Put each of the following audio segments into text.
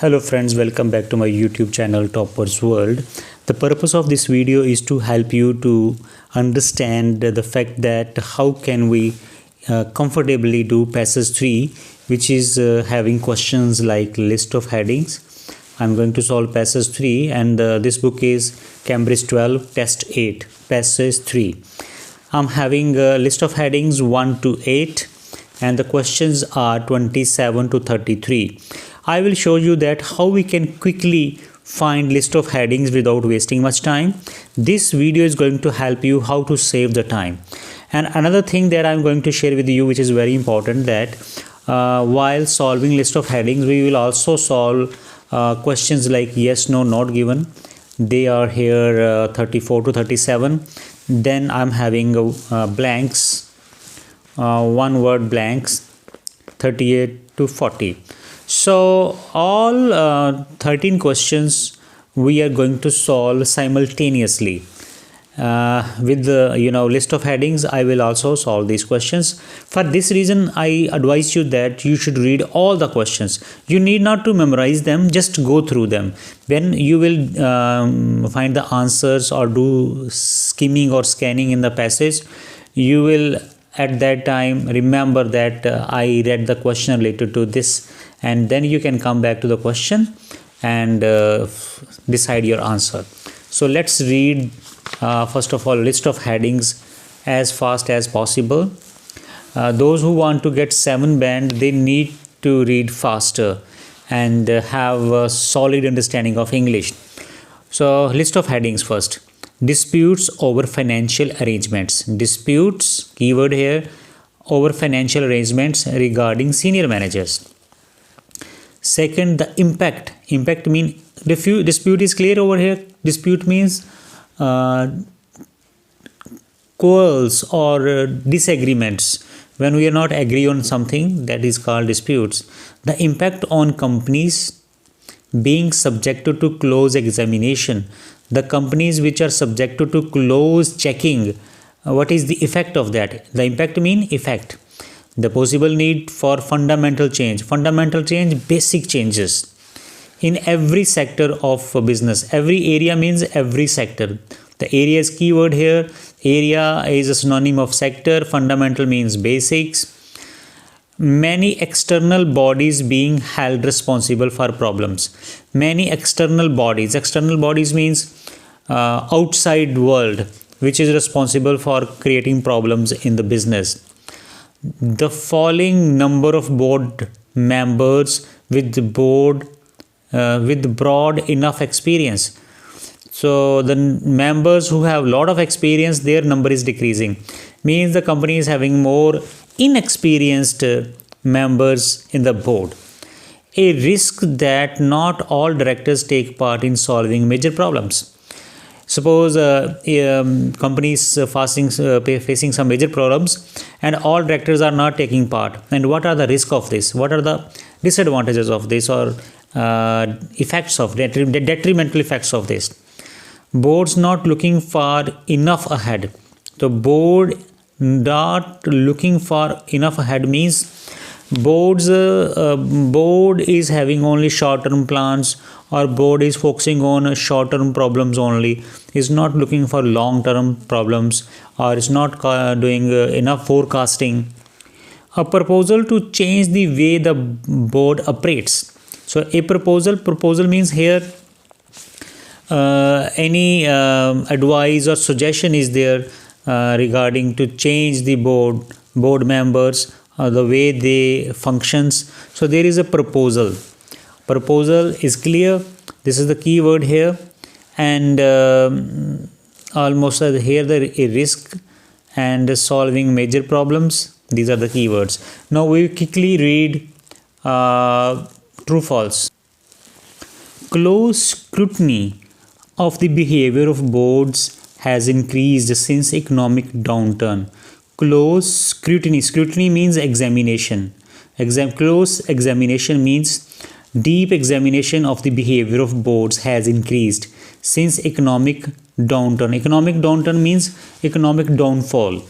Hello friends, welcome back to my YouTube channel Toppers World. The purpose of this video is to help you to understand the fact that how can we comfortably do passage 3, which is having questions like list of headings. I'm going to solve passage 3 and this book is Cambridge 12 test 8 passage 3. I'm having a list of headings 1 to 8 and the questions are 27 to 33. I will show you that how we can quickly find list of headings without wasting much time. This video is going to help you how to save the time. And another thing that I'm going to share with you, which is very important, that while solving list of headings, we will also solve questions like yes, no, not given. They are here 34 to 37. Then I'm having blanks, one word blanks, 38 to 40. So all 13 questions we are going to solve simultaneously. With the list of headings, I will also solve these questions. For this reason, I advise you that you should read all the questions. You need not to memorize them, just go through them. When you will find the answers or do skimming or scanning in the passage, you will at that time remember that I read the question related to this, and then you can come back to the question and decide your answer. So let's read first of all list of headings as fast as possible. Those who want to get 7 band, they need to read faster and have a solid understanding of English. So list of headings first. Disputes over financial arrangements. Disputes, keyword here, over financial arrangements regarding senior managers. Second, the impact. Impact means dispute is clear over here. Dispute means quarrels or disagreements. When we are not agree on something, that is called disputes. The impact on companies being subjected to close examination. The companies which are subjected to close checking, what is the effect of that? The impact mean effect. The possible need for fundamental change. Fundamental change, basic changes in every sector of business. Every area means every sector. The area is keyword here. Area is a synonym of sector. Fundamental means basics. Many external bodies being held responsible for problems. Many external bodies. External bodies means outside world, which is responsible for creating problems in the business. The following number of board members with broad enough experience. So the members who have lot of experience, their number is decreasing. Means the company is having more inexperienced members in the board. A risk that not all directors take part in solving major problems. Suppose companies facing some major problems and all directors are not taking part. And what are the risks of this? What are the disadvantages of this or effects of detrimental effects of this? Boards not looking far enough ahead. So board not looking far enough ahead means board is having only short-term plans, or board is focusing on short-term problems only, is not looking for long-term problems, or is not doing enough forecasting. A proposal to change the way the board operates. So a proposal means here any advice or suggestion is there regarding to change the board members, the way they functions. So there is a proposal. Proposal is clear. This is the key word here, and almost here the risk and solving major problems. These are the keywords. Now we quickly read true false. Close scrutiny of the behavior of boards has increased since economic downturn. Close scrutiny. Scrutiny means examination. Close examination means deep examination of the behavior of boards has increased since economic downturn. Economic downturn means economic downfall.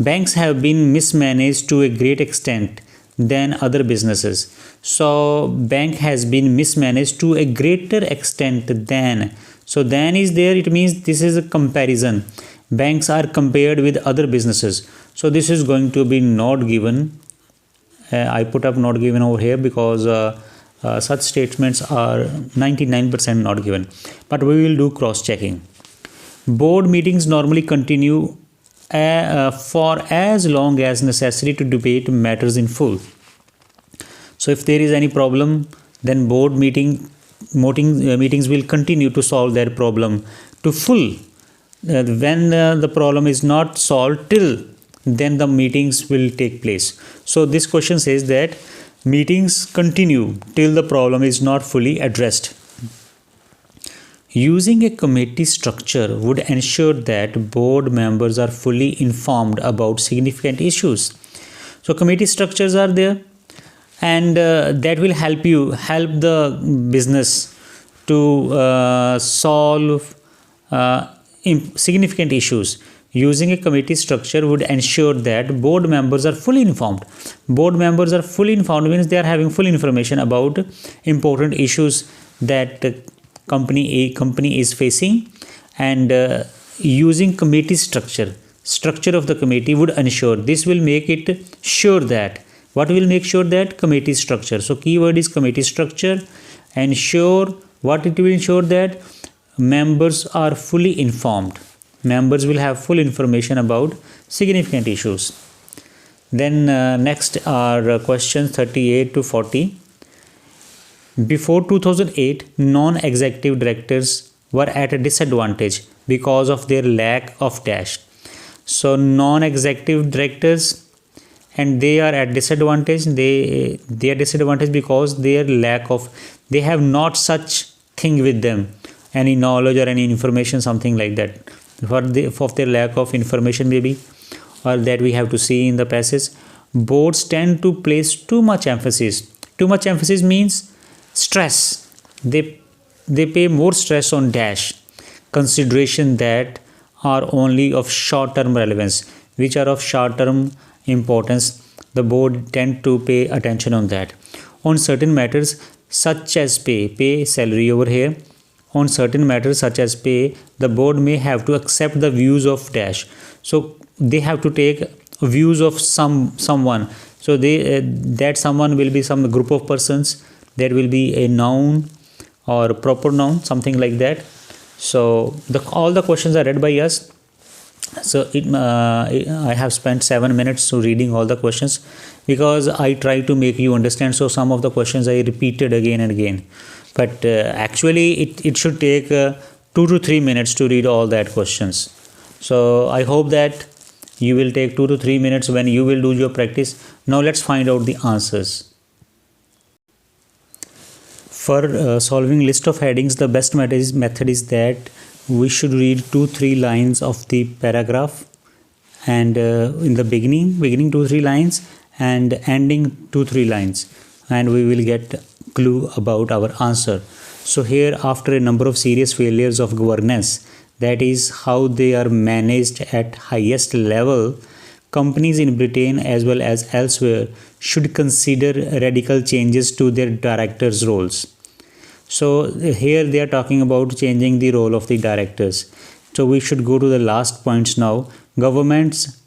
Banks have been mismanaged to a great extent. than other businesses. So bank has been mismanaged to a greater extent than. So than is there, it means this is a comparison. Banks are compared with other businesses. So this is going to be not given. I put up not given over here because such statements are 99% not given. But we will do cross checking. Board meetings normally continue for as long as necessary to debate matters in full. So if there is any problem, then board meetings will continue to solve that problem to full. When the problem is not solved till, then the meetings will take place. So this question says that meetings continue till the problem is not fully addressed. Using a committee structure would ensure that board members are fully informed about significant issues. So committee structures are there, and that will help the business to solve significant issues. Using a committee structure would ensure that board members are fully informed. Board members are fully informed means they are having full information about important issues that company is facing, and using committee structure of the committee would ensure. This will make it sure that. What will make sure that? Committee structure. So keyword is committee structure. Ensure. What it will ensure? That members are fully informed. Members will have full information about significant issues. Then next are questions 38 to 40. Before 2008, non-executive directors were at a disadvantage because of their lack of dash. So non-executive directors, and they are at disadvantage. They are disadvantaged because their lack of, they have not such thing with them, any knowledge or any information, something like that. For their lack of information maybe, or that we have to see in the passage. Boards tend to place too much emphasis. Too much emphasis means stress. They pay more stress on dash consideration that are only of short term relevance, which are of short term importance. The board tend to pay attention on that. On certain matters such as pay salary over here. On certain matters such as pay, the board may have to accept the views of dash. So they have to take views of someone. So that someone will be some group of persons. That will be a noun or proper noun, something like that. So all the questions are read by us. So I have spent 7 minutes to reading all the questions because I try to make you understand. So some of the questions I repeated again and again. But actually it should take 2 to 3 minutes to read all that questions. So I hope that you will take 2 to 3 minutes when you will do your practice. Now let's find out the answers. For solving list of headings, the best method is that we should read 2-3 lines of the paragraph, and in the beginning 2-3 lines and ending 2-3 lines, and we will get clue about our answer. So here, after a number of serious failures of governance, that is how they are managed at highest level, companies in Britain as well as elsewhere should consider radical changes to their directors' roles. So here they are talking about changing the role of the directors. So we should go to the last points now. Governments,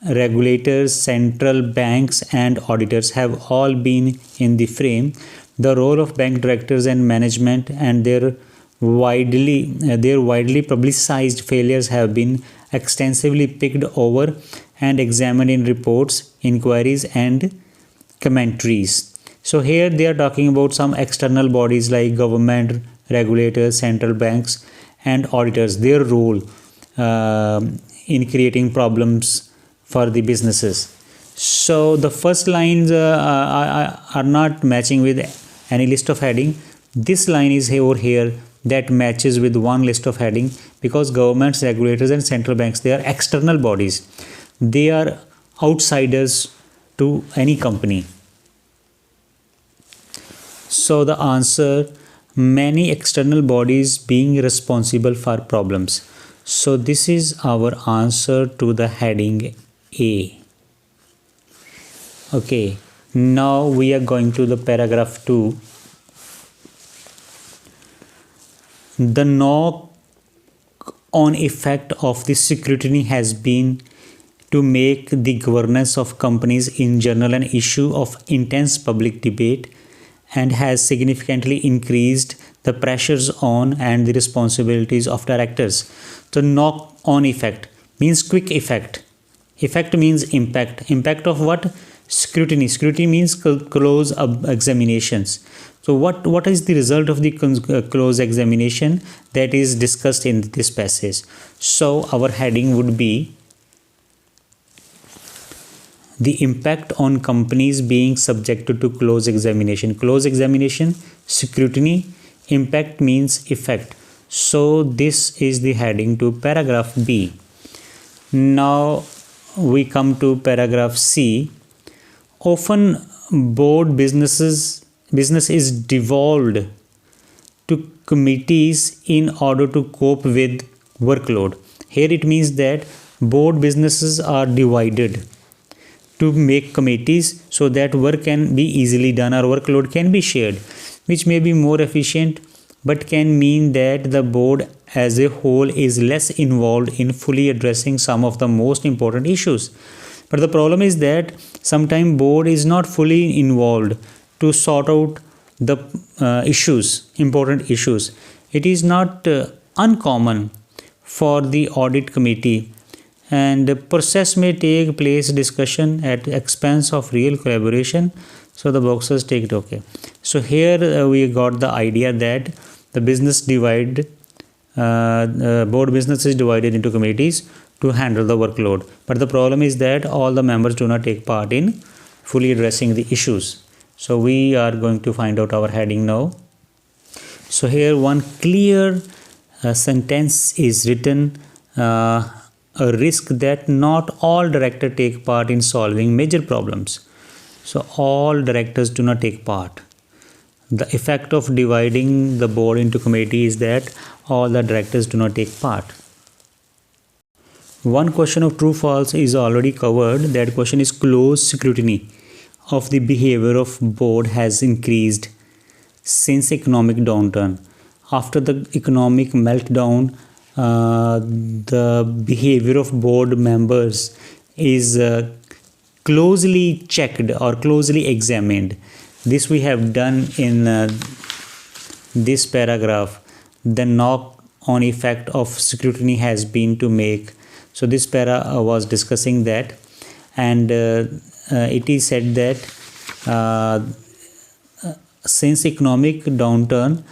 regulators, central banks and auditors have all been in the frame. The role of bank directors and management and their widely publicized failures have been extensively picked over and examined in reports, inquiries and commentaries. So here they are talking about some external bodies like government, regulators, central banks and auditors, their role in creating problems for the businesses. So the first lines are not matching with any list of heading. This line is over here that matches with one list of heading, because governments, regulators and central banks, they are external bodies. They are outsiders to any company. So the answer, many external bodies being responsible for problems. So this is our answer to the heading A. Okay, Now we are going to the paragraph 2. The knock-on effect of this scrutiny has been to make the governance of companies in general an issue of intense public debate and has significantly increased the pressures on and the responsibilities of directors. The knock-on effect means quick effect. Effect means impact. Impact of what? Scrutiny. Scrutiny means close examinations. So what is the result of the close examination that is discussed in this passage? So our heading would be the impact on companies being subjected to close examination. Close examination, scrutiny, impact means effect. So this is the heading to paragraph B. Now we come to paragraph C. Often board business is devolved to committees in order to cope with workload. Here it means that board businesses are divided to make committees so that work can be easily done or workload can be shared, which may be more efficient but can mean that the board as a whole is less involved in fully addressing some of the most important issues. But the problem is that sometimes board is not fully involved to sort out the important issues. It is not uncommon for the audit committee, and the process may take place discussion at expense of real collaboration. So the boxes take it okay. So here we got the idea that the board business is divided into committees to handle the workload. But the problem is that all the members do not take part in fully addressing the issues. So we are going to find out our heading now. So here one clear sentence is written, a risk that not all directors take part in solving major problems. So all directors do not take part. The effect of dividing the board into committees is that all the directors do not take part. One question of true false is already covered. That question is close scrutiny of the behavior of board has increased since economic downturn. After the economic meltdown, the behavior of board members is closely checked or closely examined. This we have done in this paragraph. The knock-on effect of scrutiny has been to make. So this para was discussing that, and it is said that since economic downturn,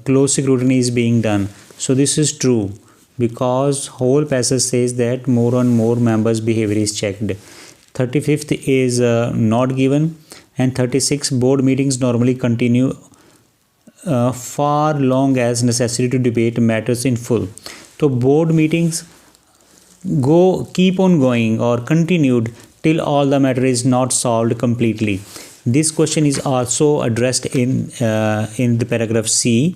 close scrutiny is being done. So this is true because whole passage says that more and more members' behavior is checked. 35th is not given, and 36 board meetings normally continue far long as necessary to debate matters in full. So board meetings keep on going or continued till all the matter is not solved completely. This question is also addressed in the paragraph C.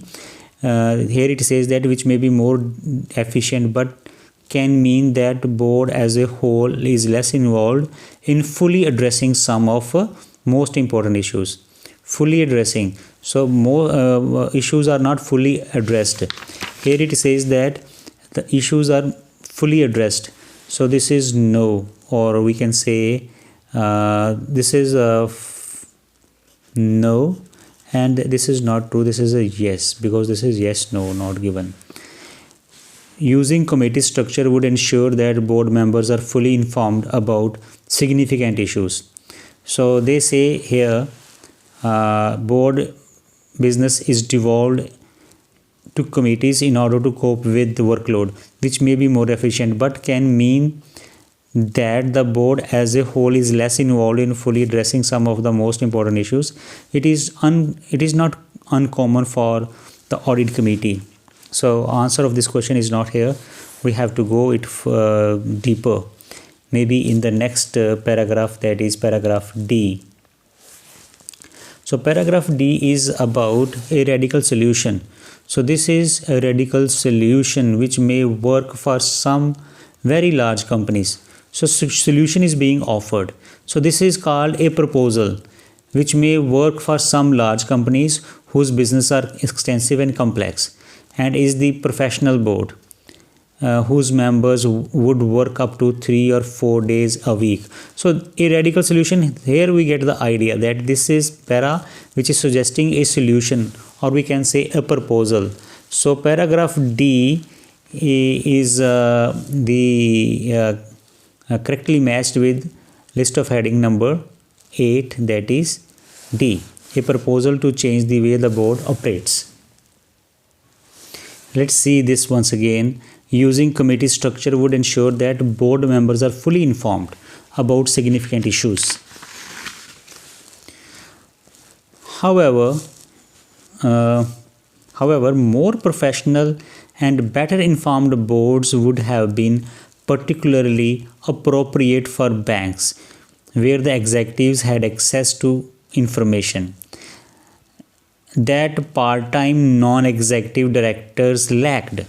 Here it says that which may be more efficient but can mean that board as a whole is less involved in fully addressing some of most important issues. Fully addressing. So more issues are not fully addressed. Here it says that the issues are fully addressed. So this is no, or we can say this is no, and this is not true. This is a yes, because this is yes, no, not given. Using committee structure would ensure that board members are fully informed about significant issues. So they say here board business is devolved to committees in order to cope with the workload, which may be more efficient but can mean that the board as a whole is less involved in fully addressing some of the most important issues. It is not uncommon for the audit committee. So answer of this question is not here. We have to go it deeper, maybe in the next paragraph, that is paragraph D. So paragraph D is about a radical solution. So this is a radical solution which may work for some very large companies. So solution is being offered. So this is called a proposal, which may work for some large companies whose business are extensive and complex, and is the professional board, whose members would work up to 3 or 4 days a week. So a radical solution, here we get the idea that this is para, which is suggesting a solution, or we can say a proposal. So paragraph D is correctly matched with list of heading number 8, that is D, a proposal to change the way the board operates. Let's see this once again. Using committee structure would ensure that board members are fully informed about significant issues. However, more professional and better informed boards would have been particularly appropriate for banks, where the executives had access to information that part-time non-executive directors lacked.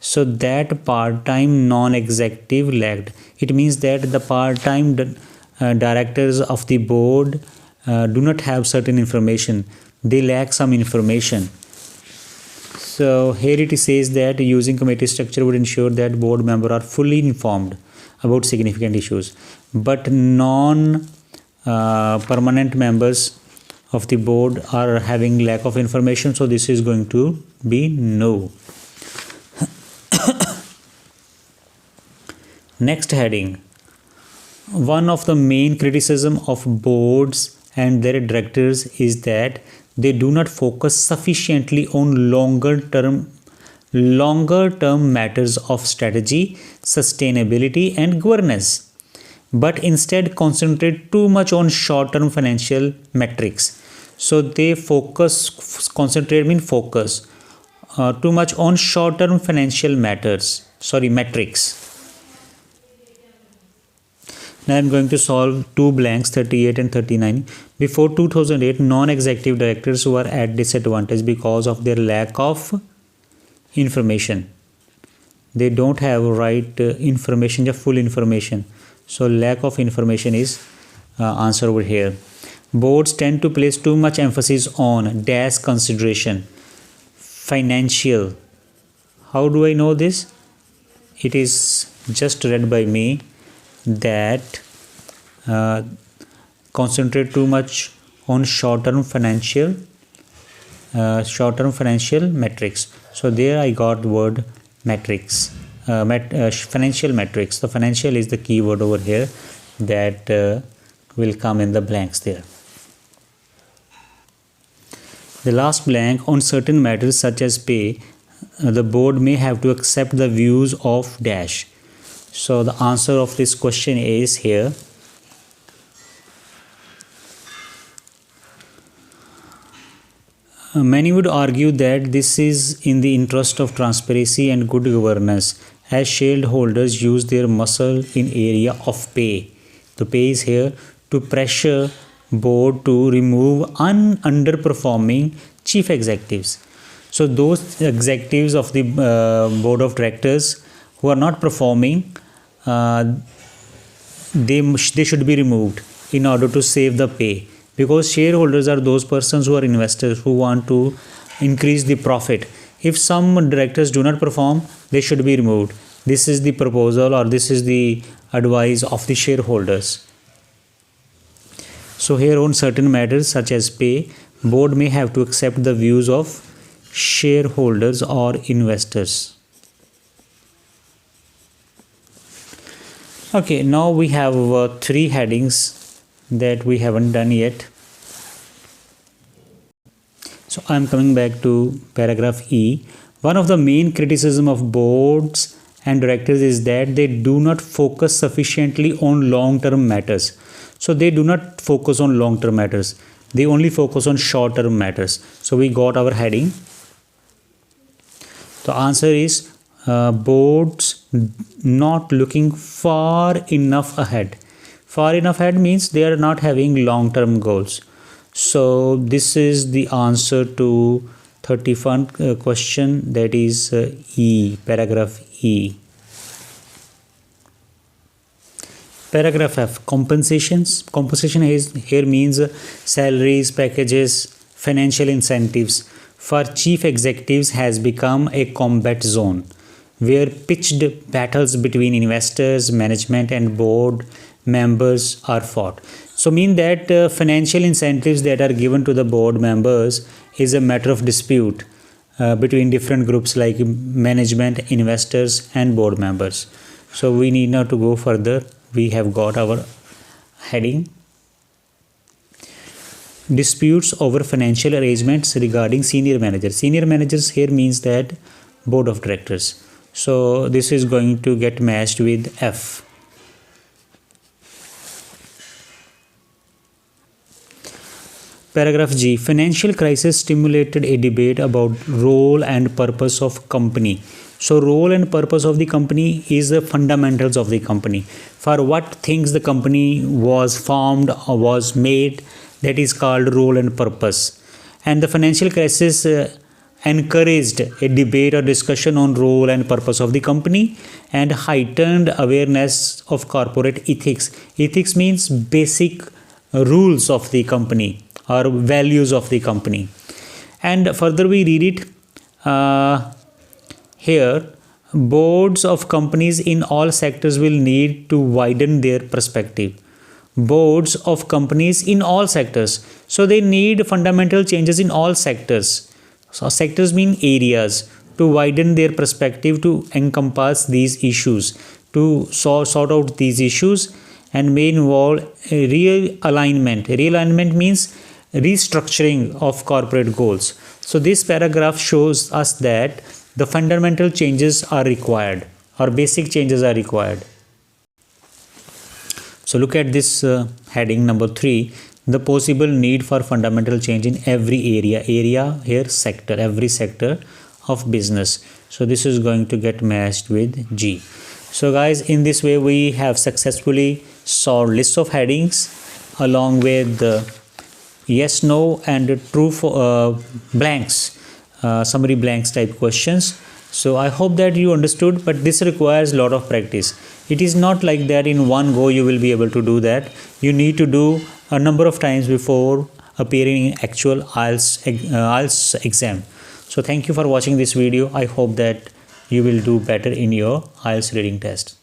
So that part-time non-executive lacked. It means that the part-time directors of the board do not have certain information. They lack some information. So here it says that using committee structure would ensure that board members are fully informed about significant issues, but non-permanent members of the board are having lack of information. So this is going to be no. Next heading. One of the main criticism of boards and their directors is that they do not focus sufficiently on longer term matters of strategy, sustainability and governance, but instead concentrate too much on short-term financial metrics. So they concentrate too much on short-term financial metrics. Now I am going to solve two blanks, 38 and 39. Before 2008, non-executive directors were at disadvantage because of their lack of information. They don't have right information, the full information. So lack of information is answer over here. Boards tend to place too much emphasis on dash consideration, financial. How do I know this? It is just read by me that concentrate too much on short-term financial metrics. So there I got the word metrics, financial metrics. The financial is the keyword over here that will come in the blanks there. The last blank, on certain matters such as pay, the board may have to accept the views of dash. So the answer of this question is here. Many would argue that this is in the interest of transparency and good governance, as shareholders use their muscle in area of pay. The pay is here to pressure board to remove underperforming chief executives. So those executives of the board of directors who are not performing, they should be removed in order to save the pay, because shareholders are those persons who are investors who want to increase the profit. If some directors do not perform, they should be removed. This is the proposal, or this is the advice of the shareholders. So here, on certain matters such as pay, board may have to accept the views of shareholders or investors. Okay, now we have three headings that we haven't done yet. So I am coming back to paragraph E. One of the main criticism of boards and directors is that they do not focus sufficiently on long-term matters. So they do not focus on long-term matters. They only focus on short-term matters. So we got our heading. The answer is boards not looking far enough ahead. Far enough ahead means they are not having long-term goals. So this is the answer to 31 question, that is E, paragraph E. Paragraph F, compensations. Compensation here means salaries, packages, financial incentives for chief executives has become a combat zone where pitched battles between investors, management and board members are fought. So mean that financial incentives that are given to the board members is a matter of dispute between different groups like management, investors and board members. So we need not to go further. We have got our heading. Disputes over financial arrangements regarding senior managers. Senior managers here means that board of directors. So this is going to get matched with F. Paragraph G, financial crisis stimulated a debate about role and purpose of company. So role and purpose of the company is the fundamentals of the company. For what things the company was formed or was made, that is called role and purpose. And the financial crisis encouraged a debate or discussion on role and purpose of the company and heightened awareness of corporate ethics. Ethics means basic rules of the company or values of the company. And further we read it here, boards of companies in all sectors will need to widen their perspective. Boards of companies in all sectors. So they need fundamental changes in all sectors. So sectors mean areas, to widen their perspective to encompass these issues, to sort out these issues, and may involve a realignment. Realignment means restructuring of corporate goals. So this paragraph shows us that the fundamental changes are required or basic changes are required. So look at this heading number 3, the possible need for fundamental change in every area. Area here sector, every sector of business. So this is going to get matched with G. So guys, in this way we have successfully solved list of headings along with the yes, no and true blanks, summary blanks type questions. So I hope that you understood, but this requires a lot of practice. It is not like that in one go you will be able to do that. You need to do a number of times before appearing in actual IELTS exam. So thank you for watching this video. I hope that you will do better in your IELTS reading test.